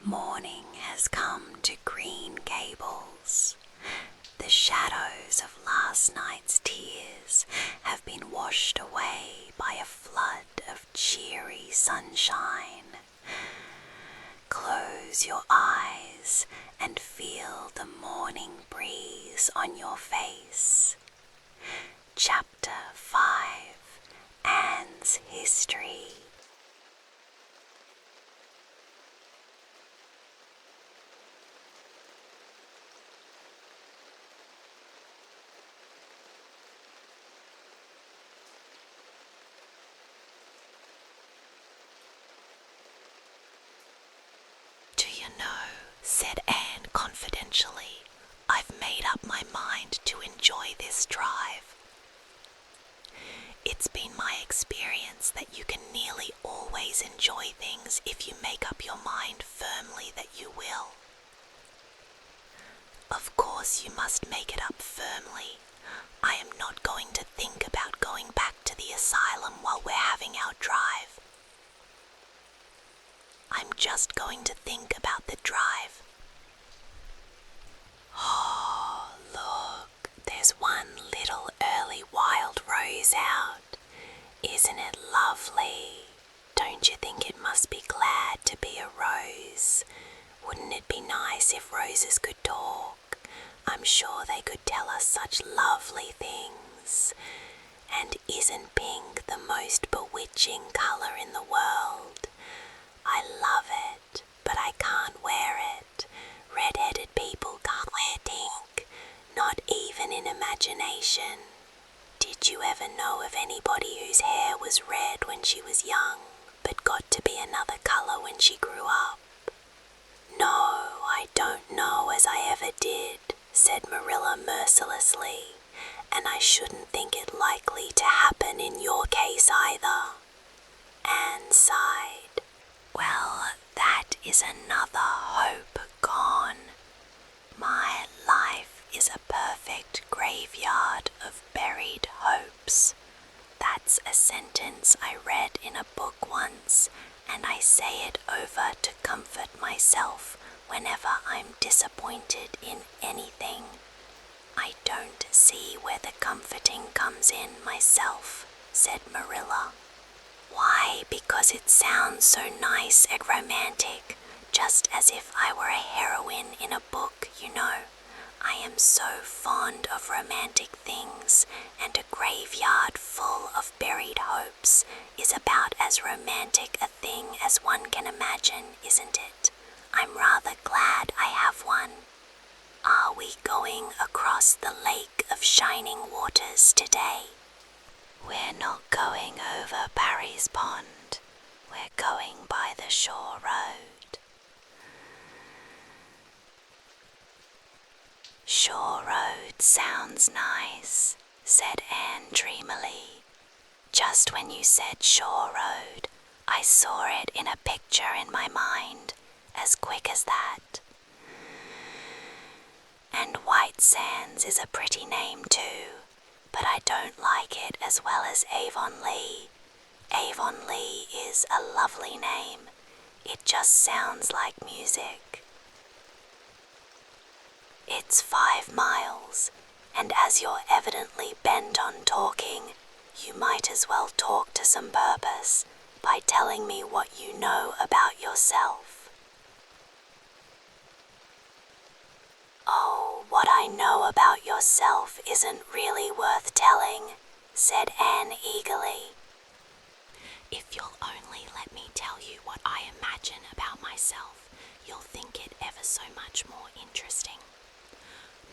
Morning has come to Green Gables. The shadows of last night's tears have been washed away by a flood of cheery sunshine. Close your eyes and feel the morning breeze on your face. Chapter 5: Anne's History. "Do you know," said Anne confidentially, "I've made up my mind to enjoy this drive. It's been my experience that you can nearly always enjoy things if you make up your mind firmly that you will. Of course you must make it up firmly. I am not going to think about going back to the asylum while we're having our drive. I'm just going to think about the drive. Oh, look, there's one little early wild rose out. Isn't it lovely? Don't you think it must be glad to be a rose? Wouldn't it be nice if roses could talk? I'm sure they could tell us such lovely things. And isn't pink the most bewitching colour in the world? I love it, but I can't wear it. Red-headed people can't wear pink, not even in imagination. Did you ever know of anybody whose hair was red when she was young, but got to be another colour when she grew up?" "No, I don't know as I ever did," said Marilla mercilessly, "and I shouldn't think it likely to happen in your case either." Anne sighed. "Well, that is another hope gone. My life is a perfect graveyard of buried hopes. That's a sentence I read in a book once, and I say it over to comfort myself whenever I'm disappointed in anything. I don't see where the comforting comes in myself," said Marilla. "Why, because it sounds so nice and romantic, just as if I were a heroine in a book, you know. I am so fond of romantic things, and a graveyard full of buried hopes is about as romantic a thing as one can imagine, isn't it? I'm rather glad I have one. Are we going across the lake of shining waters today?" "We're not going over Barry's Pond. We're going by the shore road." "Shore road sounds nice," said Anne dreamily. "Just when you said shore road, I saw it in a picture in my mind, as quick as that. And White Sands is a pretty name too, but I don't like it as well as Avonlea. Avonlea is a lovely name. It just sounds like music." "It's 5 miles, and as you're evidently bent on talking, you might as well talk to some purpose by telling me what you know about yourself." "Oh, what I know about yourself isn't really worth telling," said Anne eagerly. "If you'll only let me tell you what I imagine about myself, you'll think it ever so much more interesting."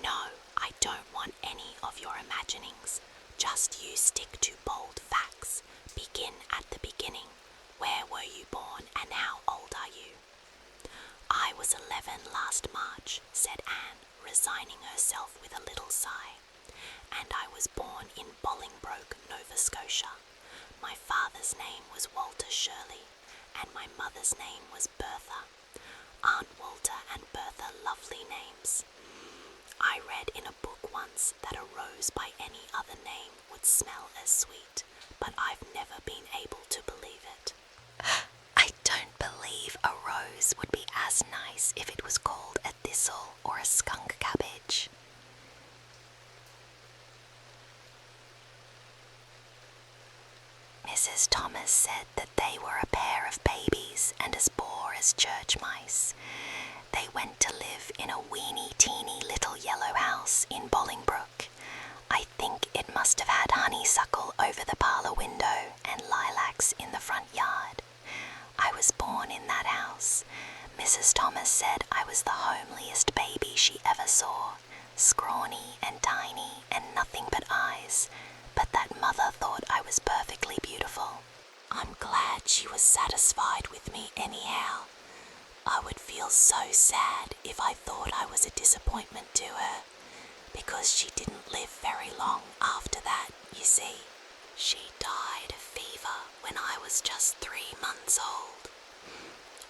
"No, I don't want any of your imaginings. Just you stick to bold facts. Begin at the beginning. Where were you born and how old are you?" "I was 11 last March," said Anne, resigning herself with a little sigh. "And I was born in Bolingbroke, Nova Scotia. My father's name was Walter Shirley, and my mother's name was Bertha. Aren't Walter and Bertha lovely names? I read in a book once that a rose by any other name would smell as sweet, but I've never been able to believe it." "I don't believe a rose would be as nice thistle or a skunk cabbage. Mrs. Thomas said that they were a pair of babies and as poor as church mice. They went to live in a weeny-teeny little yellow house in Bolingbroke. I think it must have had honeysuckle over the parlour window and lilacs in the front yard. I was born in that house. Mrs. Thomas said I was the homeliest baby she ever saw, scrawny and tiny and nothing but eyes, but that mother thought I was perfectly beautiful. I'm glad she was satisfied with me anyhow. I would feel so sad if I thought I was a disappointment to her, because she didn't live very long after that, you see. She died of fever when I was just 3 months old.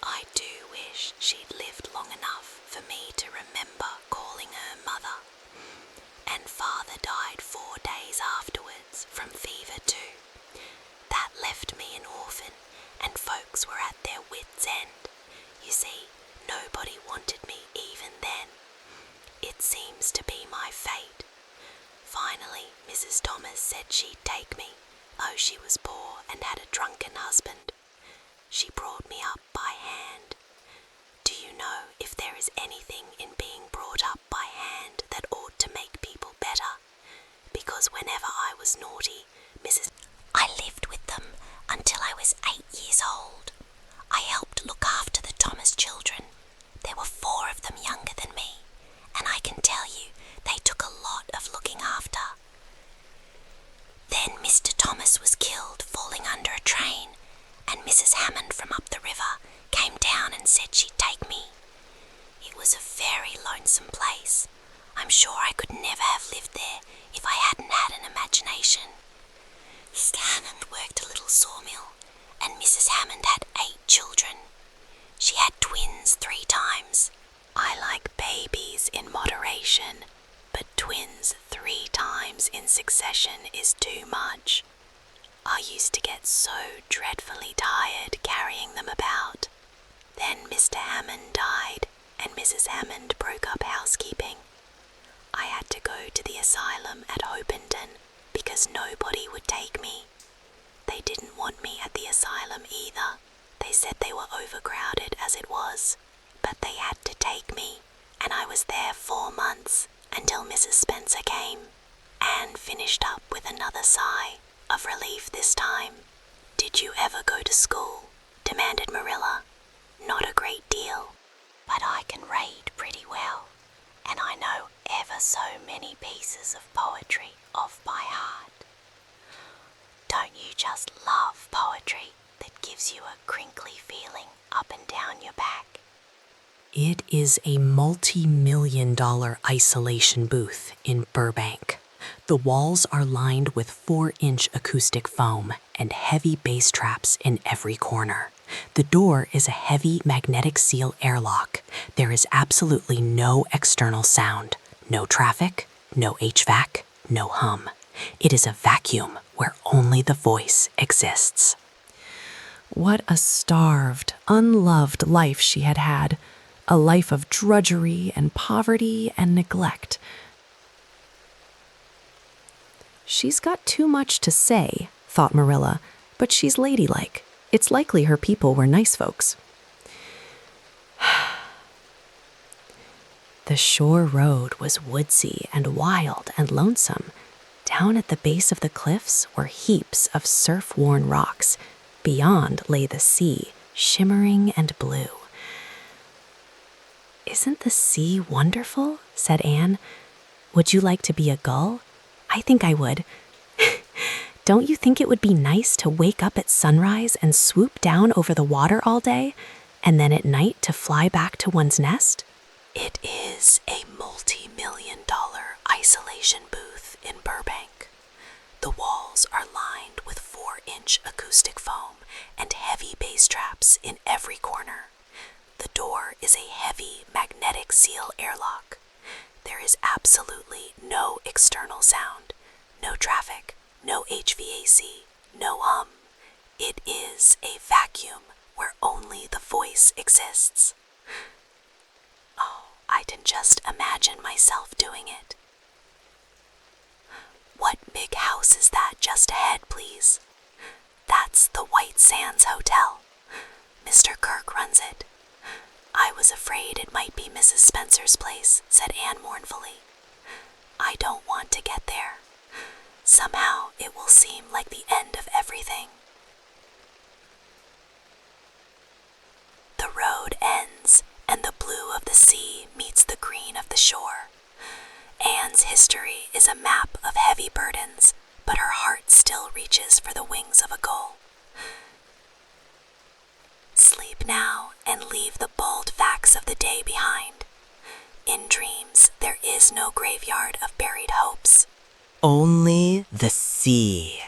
I do wish she'd lived long enough for me to remember calling her mother. And father died 4 days afterwards from fever too. That left me an orphan, and folks were at their wits' end. You see, nobody wanted me even then. It seems to be my fate. Finally, Mrs. Thomas said she'd take me, though she was poor and had a drunken husband. She brought me up by hand. Do you know if there is anything in being brought up by hand that ought to make people better? Because whenever I was naughty, I lived with them until I was 8 years old. I helped look after the Thomas children. There were 4 of them younger than me, and I can tell you they took a lot of looking after. Then Mr. Thomas was killed falling under a train, and Mrs. Hammond from up the river came down and said she'd take me. It was a very lonesome place. I'm sure I could never have lived there if I hadn't had an imagination. Mr. Hammond worked a little sawmill, and Mrs. Hammond had 8 children. She had twins 3 times. I like babies in moderation, but twins 3 times in succession is too much. I used to get so dreadfully tired carrying them about. Then Mr. Hammond died, and Mrs. Hammond broke up housekeeping. I had to go to the asylum at Hopenden because nobody would take me. They didn't want me at the asylum either. They said they were overcrowded as it was, but they had to take me, and I was there 4 months until Mrs. Spencer came. Anne finished up with another sigh, of relief this time. Did you ever go to school? Demanded Marilla. Not a great deal, but I can read pretty well, and I know ever so many pieces of poetry off by heart. Don't you just love poetry that gives you a crinkly feeling up and down your back? It is a multi-million-dollar isolation booth in Burbank. The walls are lined with 4-inch acoustic foam and heavy bass traps in every corner. The door is a heavy magnetic seal airlock. There is absolutely no external sound, no traffic, no HVAC, no hum. It is a vacuum where only the voice exists. What a starved, unloved life she had had. A life of drudgery and poverty and neglect. She's got too much to say, thought Marilla, but she's ladylike. It's likely her people were nice folks. The shore road was woodsy and wild and lonesome. Down at the base of the cliffs were heaps of surf-worn rocks. Beyond lay the sea, shimmering and blue. "Isn't the sea wonderful?" said Anne. "Would you like to be a gull? I think I would. Don't you think it would be nice to wake up at sunrise and swoop down over the water all day, and then at night to fly back to one's nest?" It is a multi-million-dollar isolation booth in Burbank. The walls are lined with 4-inch acoustic foam and heavy bass traps in every corner. The door is a heavy magnetic seal airlock. There is absolutely no external sound, no traffic, no HVAC, no hum. It is a vacuum where only the voice exists. Oh, I I can just imagine myself doing it. What big house is that just ahead, please? That's the White Sands Hotel. Mr. Kirk runs it. I was afraid it might be Mrs. Spencer's place, said Anne mournfully. I don't want to get there. Somehow it will seem like the end of everything. The road ends, and the blue of the sea meets the green of the shore. Anne's history is a map of heavy burdens, but her heart still reaches for the wings of a goal. Sleep now and leave the bold facts of the day behind. In dreams, there is no graveyard of buried hopes. Only the sea.